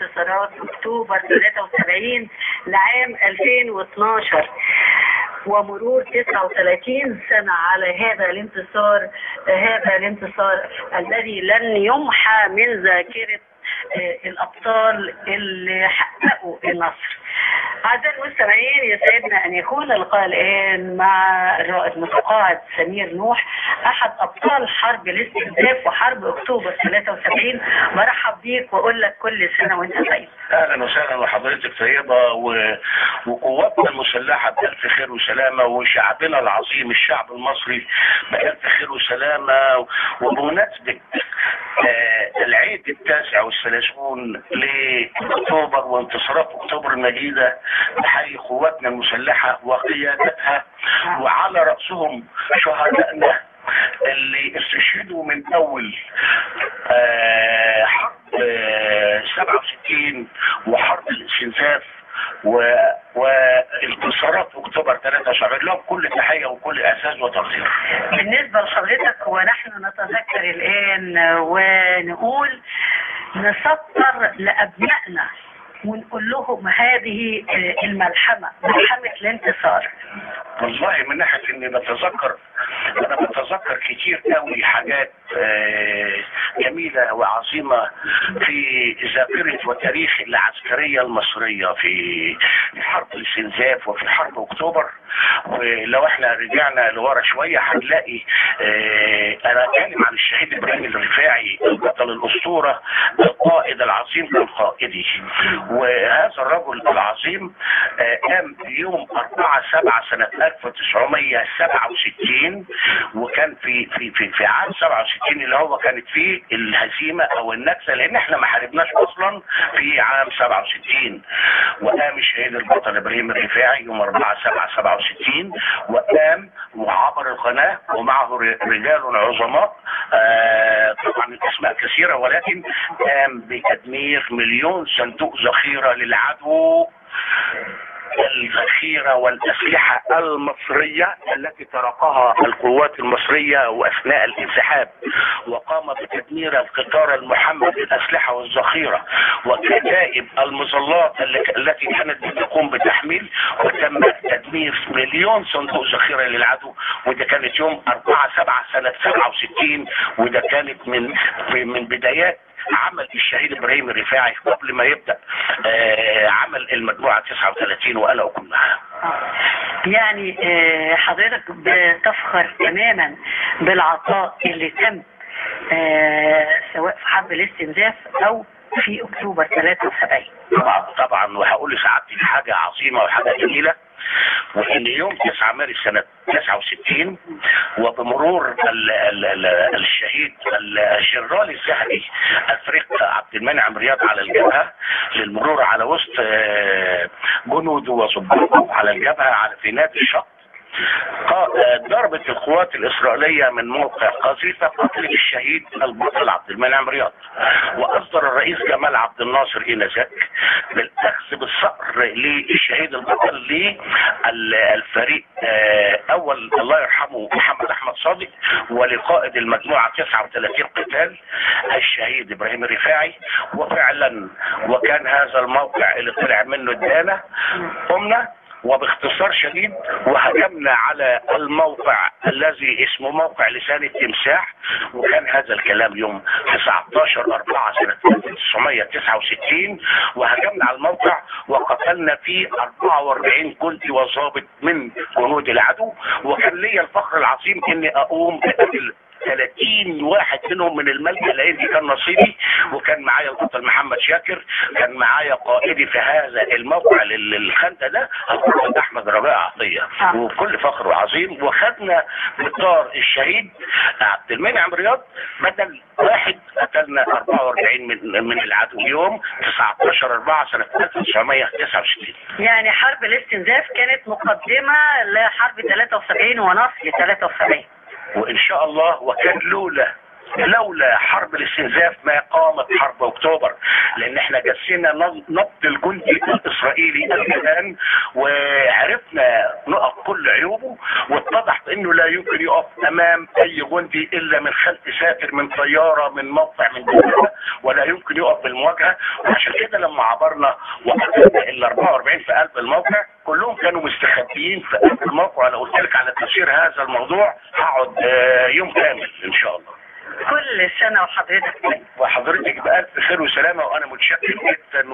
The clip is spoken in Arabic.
انتصارات اكتوبر 73 لعام 2012 ومرور 39 سنة على هذا الانتصار الذي لن يمحى من ذاكرة الأبطال اللي حققوا النصر. أعزائي المستمعين، يسعدنا أن يكون اللقاء الآن مع الرائد متقاعد سمير نوح أحد أبطال حرب الاستنزاف وحرب أكتوبر 73. مرحب بيك وأقول لك كل سنة وأنت طيب. أهلا وسهلا وحضرتك طيبة وقواتنا المسلحة بألف خير وسلامة، وشعبنا العظيم الشعب المصري بألف خير وسلامة. وبمناسبة العيد 39 لأكتوبر وانتصارات أكتوبر المجيدة، بحيي قواتنا المسلحة وقيادتها وعلى رأسهم شهدائنا اللي استشهدوا من أول حرب 67 وحرب الاستنزاف وانتصارات اكتوبر 73. لهم كل تحيه وكل اعزاز وتقدير. بالنسبه لحضرتك ونحن نتذكر الان ونقول نسطر لابنائنا ونقول لهم هذه الملحمه، ملحمه الانتصار. والله من ناحيه اني انا بتذكر كتير قوي حاجات جميله وعظيمه في ذاكره وتاريخ العسكريه المصريه في حرب الاستنزاف وفي حرب اكتوبر. ولو احنا رجعنا لورا شويه هنلاقي انا اتكلم عن الشهيد ابراهيم الرفاعي البطل الاسطوره القائد العظيم كان قائدي. وهذا الرجل العظيم قام يوم 4/7 سنة 1967، وكان في عام 67 اللي هو كانت فيه الهزيمة او النكسة، لان احنا ما حاربناش اصلا في عام 67. وقام الشهيد البطل ابراهيم الرفاعي يوم 4/7/67 وقام وعبر القناة ومعه رجال عظماء، طبعا الاسماء كثيرة، ولكن قام بتدمير 1,000,000 صندوق ذخيرة للعدو، الذخيرة والأسلحة المصرية التي تركها القوات المصرية وأثناء الانسحاب. وقام بتدمير القطار المحمل للأسلحة والذخيرة وكتائب المظلات التي كانت بتقوم بتحميل، وتم تدمير 1,000,000 صندوق ذخيرة للعدو. وده كانت يوم 4/7 سنة 67، وده كانت من بدايات عمل الشهيد ابراهيم الرفاعي قبل ما يبدأ عمل المجموعة 39 وانا اكون معاه. يعني حضرتك بتفخر تماما بالعطاء اللي تم سواء في حرب الاستنزاف او في اكتوبر 73. طبعا وهقول لسعادتك حاجة عظيمة وحاجة جميلة، وان يوم 9 مارس سنة 69 وبمرور الشهيد الجنرال الذهبي الفريق عبد المنعم رياض على الجبهة للمرور على وسط جنوده وضباطه على الجبهة في نادي الشط، ضربت القوات الإسرائيلية من موقع قذيفة قتل الشهيد البطل عبد المنعم رياض. وأصدر الرئيس جمال عبد الناصر آنذاك بالأخذ بالصقر للشهيد البطل للفريق أول الله يرحمه محمد أحمد صادق، ولقائد المجموعة 39 قتال الشهيد إبراهيم الرفاعي. وفعلا وكان هذا الموقع اللي طلع منه الدانة. قمنا وباختصار شديد وهجمنا على الموقع الذي اسمه موقع لسان التمساح، وكان هذا الكلام يوم 19/4 سنة 1969. وهجمنا على الموقع وقتلنا فيه 44 جندي وضابط من جنود العدو. وكان لي الفخر العظيم اني اقوم بقتل 30 واحد منهم من الملجأ، لان كان نصيبي. وكان معايا البطل محمد شاكر، كان معايا قائدي في هذا الموقع للخندق ده البطل احمد ربيع عطيه، وكل فخر وعظيم. وخدنا بطار الشهيد عبد المنعم رياض، بدل واحد قتلنا 44 من العدو يوم 19/4 سنة 1969. يعني حرب الاستنزاف كانت مقدمة لحرب 73 ونصر 73. وان شاء الله. وكان لولا لولا حرب الاستنزاف ما قامت حرب اكتوبر، لان احنا جسينا نبض الجندي الاسرائيلي الان وعرفنا نقط كل عيوبه، واتضح انه لا يمكن يقف امام اي جندي الا من خلف ساتر من طياره من موقع من دولة، ولا يمكن يقف بالمواجهه. وعشان كده لما عبرنا وقتلنا ال 44 في قلب الموقع كلهم كانوا مستخبيين في قلب الموقع. لو قلت لك على تفسير هذا الموضوع هقعد يوم كامل ان شاء الله. كل سنه وحضرتك وحضرتك بألف خير وسلامه، وانا متشكر جدا.